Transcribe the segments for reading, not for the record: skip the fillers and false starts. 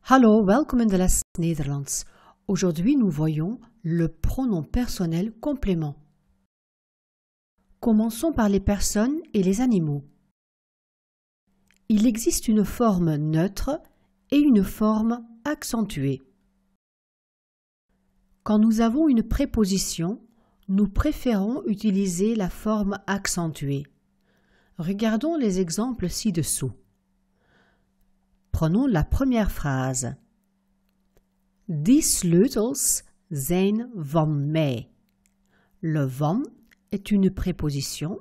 Hallo, welkom in de les Nederlands. Aujourd'hui, nous voyons le pronom personnel complément. Commençons par les personnes et les animaux. Il existe une forme neutre et une forme accentuée. Quand nous avons une préposition, nous préférons utiliser la forme accentuée. Regardons les exemples ci-dessous. Prenons la première phrase. Die sleutels zijn van mij. Le van est une préposition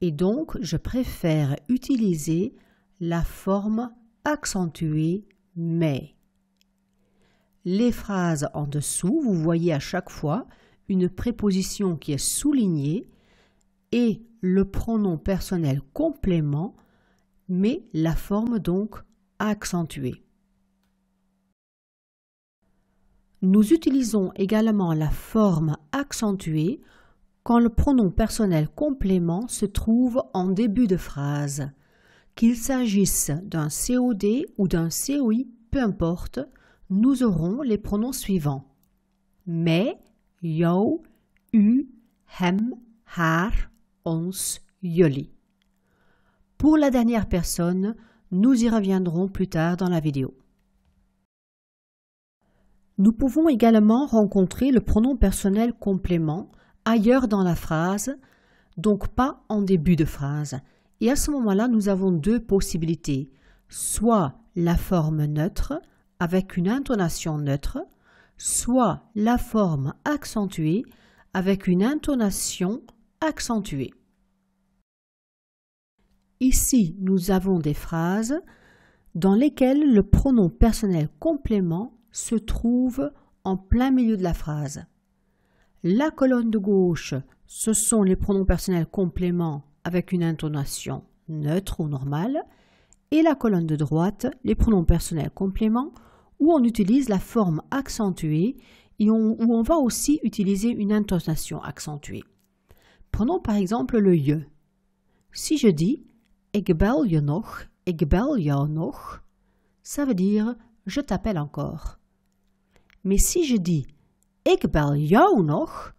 et donc je préfère utiliser la forme accentuée mij. Les phrases en dessous, vous voyez à chaque fois une préposition qui est soulignée et le pronom personnel complément, mais la forme donc accentuée. Nous utilisons également la forme accentuée quand le pronom personnel complément se trouve en début de phrase. Qu'il s'agisse d'un COD ou d'un COI, peu importe, nous aurons les pronoms suivants. Mij, jou, u, hem, haar, ons, jullie. Pour la dernière personne, nous y reviendrons plus tard dans la vidéo. Nous pouvons également rencontrer le pronom personnel complément ailleurs dans la phrase, donc pas en début de phrase. Et à ce moment-là, nous avons deux possibilités. Soit la forme neutre avec une intonation neutre, soit la forme accentuée avec une intonation accentuée. Ici, nous avons des phrases dans lesquelles le pronom personnel complément se trouve en plein milieu de la phrase. La colonne de gauche, ce sont les pronoms personnels compléments avec une intonation neutre ou normale, et la colonne de droite, les pronoms personnels compléments, où on utilise la forme accentuée et où on va aussi utiliser une intonation accentuée. Prenons par exemple le je. Si je dis « Ik bel je nog »,« Ik bel jou nog », ça veut dire « je t'appelle encore ». Mais si je dis « Ik bel jou nog »,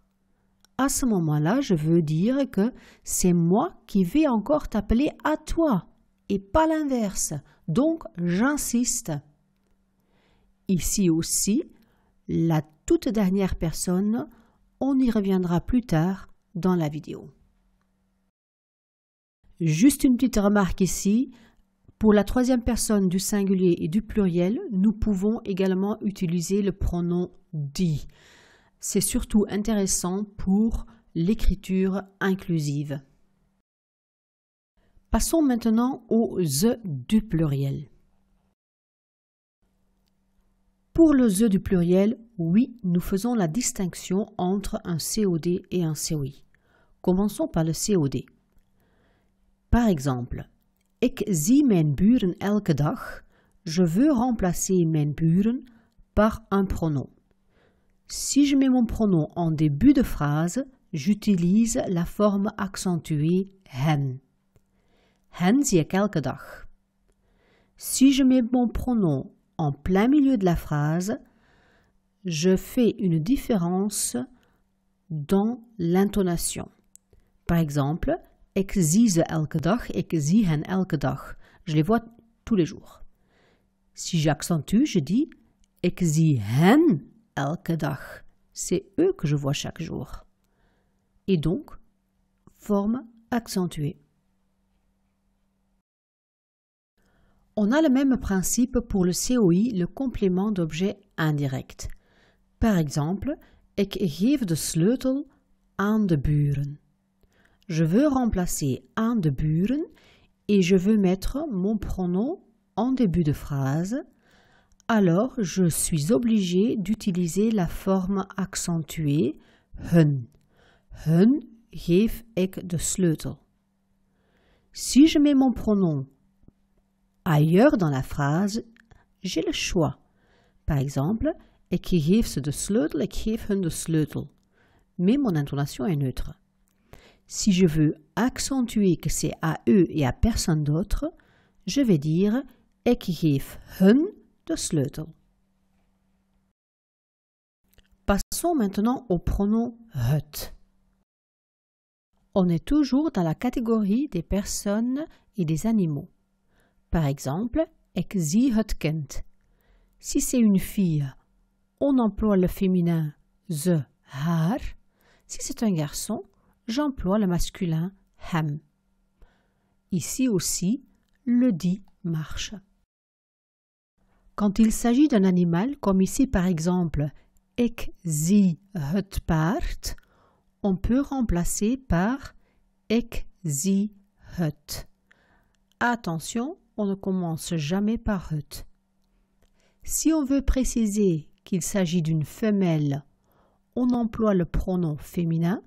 à ce moment-là, je veux dire que c'est moi qui vais encore t'appeler à toi et pas l'inverse. Donc, j'insiste. Ici aussi, la toute dernière personne, on y reviendra plus tard dans la vidéo. Juste une petite remarque ici. Pour la troisième personne du singulier et du pluriel, nous pouvons également utiliser le pronom die. C'est surtout intéressant pour l'écriture inclusive. Passons maintenant au the du pluriel. Pour le the du pluriel, oui, nous faisons la distinction entre un COD et un COI. Commençons par le COD. Par exemple, ik zie mijn buren elke dag. Je veux remplacer mijn buren par un pronom. Si je mets mon pronom en début de phrase, j'utilise la forme accentuée hen. Hen zie ik elke dag. Si je mets mon pronom en plein milieu de la phrase, je fais une différence dans l'intonation. Par exemple, ik zie ze elke dag, ik zie hen elke dag. Je les vois tous les jours. Si j'accentue, je dis ik zie hen elke dag. C'est eux que je vois chaque jour. Et donc, forme accentuée. On a le même principe pour le COI, le complément d'objet indirect. Par exemple, ik geef de sleutel aan de buren. Je veux remplacer aan de buren et je veux mettre mon pronom en début de phrase. Alors, je suis obligé d'utiliser la forme accentuée hun. Hun geef ik de sleutel. Si je mets mon pronom ailleurs dans la phrase, j'ai le choix. Par exemple, ik geef ze de sleutel, ik geef hun de sleutel. Mais mon intonation est neutre. Si je veux accentuer que c'est à eux et à personne d'autre, je vais dire ik geef hun de sleutel. Passons maintenant au pronom het. On est toujours dans la catégorie des personnes et des animaux. Par exemple, ik zie het kind. Si c'est une fille, on emploie le féminin ze, haar. Si c'est un garçon, j'emploie le masculin hem. Ici aussi, le die marche. Quand il s'agit d'un animal, comme ici par exemple, ik zie het paard, on peut remplacer par ik zie het. Attention, on ne commence jamais par het. Si on veut préciser qu'il s'agit d'une femelle, on emploie le pronom féminin.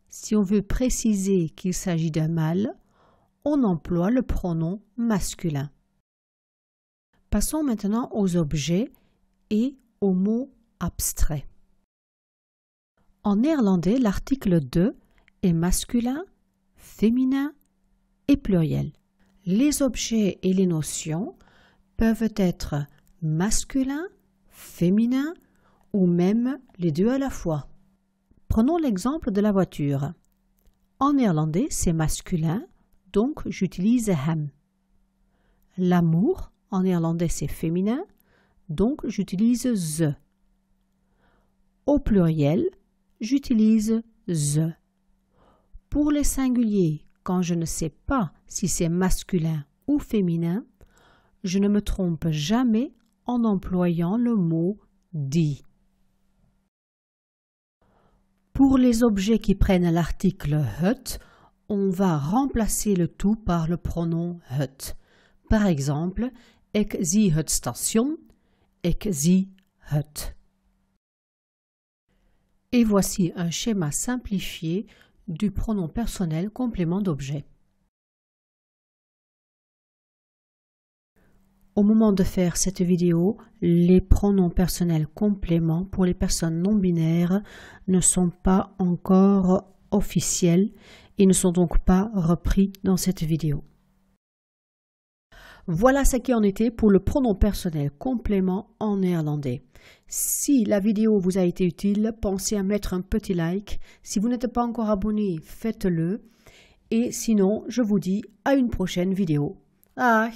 Si on veut préciser qu'il s'agit d'un mâle, on emploie le pronom masculin. Passons maintenant aux objets et aux mots abstraits. En néerlandais, l'article de est masculin, féminin et pluriel. Les objets et les notions peuvent être masculins, féminins ou même les deux à la fois. Prenons l'exemple de la voiture. En néerlandais, c'est masculin, donc j'utilise hem. L'amour, en néerlandais, c'est féminin, donc j'utilise ze. Au pluriel, j'utilise ze. Pour les singuliers, quand je ne sais pas si c'est masculin ou féminin, je ne me trompe jamais en employant le mot die. Pour les objets qui prennent l'article het, on va remplacer le tout par le pronom het. Par exemple, ik zie het station, ik zie het. Et voici un schéma simplifié du pronom personnel complément d'objet. Au moment de faire cette vidéo, les pronoms personnels compléments pour les personnes non binaires ne sont pas encore officiels et ne sont donc pas repris dans cette vidéo. Voilà ce qui en était pour le pronom personnel complément en néerlandais. Si la vidéo vous a été utile, pensez à mettre un petit like. Si vous n'êtes pas encore abonné, faites-le. Et sinon, je vous dis à une prochaine vidéo. Dag!